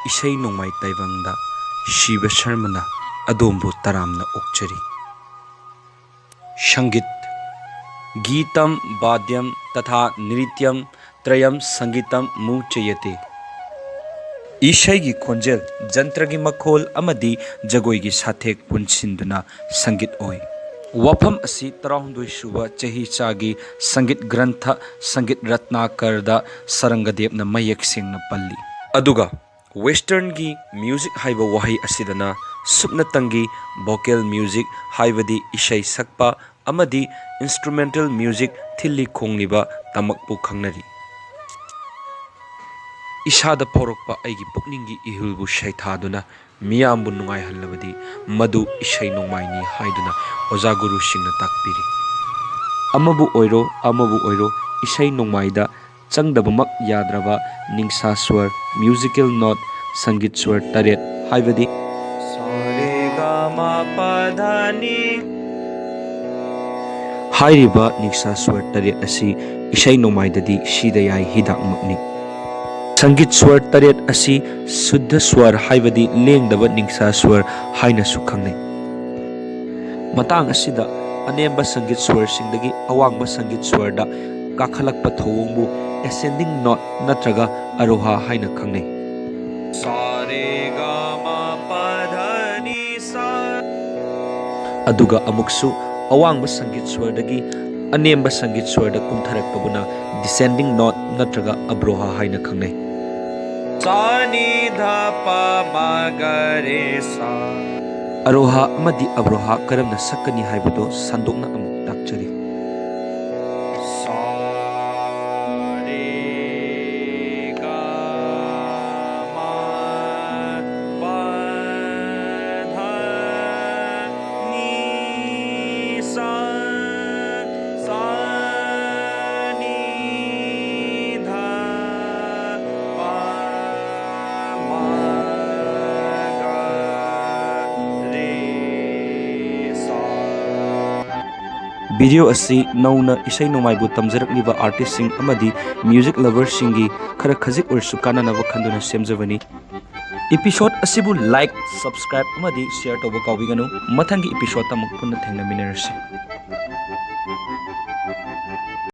isai nongmai taibangda Shiva Sharmana adombu taramna okchari. Shangit Geetam Badyam Tatha Nrityam Trayam Sangitam Muchayate. Ishai gi khonjel jantra gi makhol amadi jagoi gi sathek punsinduna sangit oi. Wafam asi 32 suba chahi chagi sangit grantha sangit ratnakarda Sarangadevna mayak singna palli. Aduga Western gi music haiba wahi asidana supnatangi vocal music haibadi ishai sakpa amadi instrumental music thilli khongliba tamakpu khangnari. Ishada porokpa aigi pukningi ihulbu shaithaduna miyambu nungai hallabadi madu ishai nongmaini haiduna oja guru singna takpiri. Amabu oiro ishai nongmaida changdabamak yadraba ningsa swar musical note sangit swar taret haibadi sare ga ma pa dha ni hairiba ningsa swar taret asi ishai nongmaidadi shidayai hidak makni. Sangit swar taret asi Suddha swar haibadi lengdaba ningsa swar haina sukhangnai. Matang asida anemba sangit swar singdagi awangba sangit swar da kakhalakpa thawongbu ascending note natraga aroha haina khangnai. Sa re ga ma pa dha ni sa. Aduga amuksu awangba sangit swar dagi anemba sangit swar da kumtharaktabuna descending note natraga abroha haina khangnai. Sa ni dha pa ma ga re sa. Aroha amadi abroha karamna sakani haibado sandokna amuk takchari. Sa re ga ma pa dha ni sa. Sa ni dha pa ma ga re sa. Video asi nauna isai nongmai bu tamjarakliba artist sing amadi music lovers singi khara khajik ursu kananaba khanduna semjabani. Episode asibu like, subscribe amadi share toba kawbiganu. Mathangi episode tamuk punna thengnaminarase.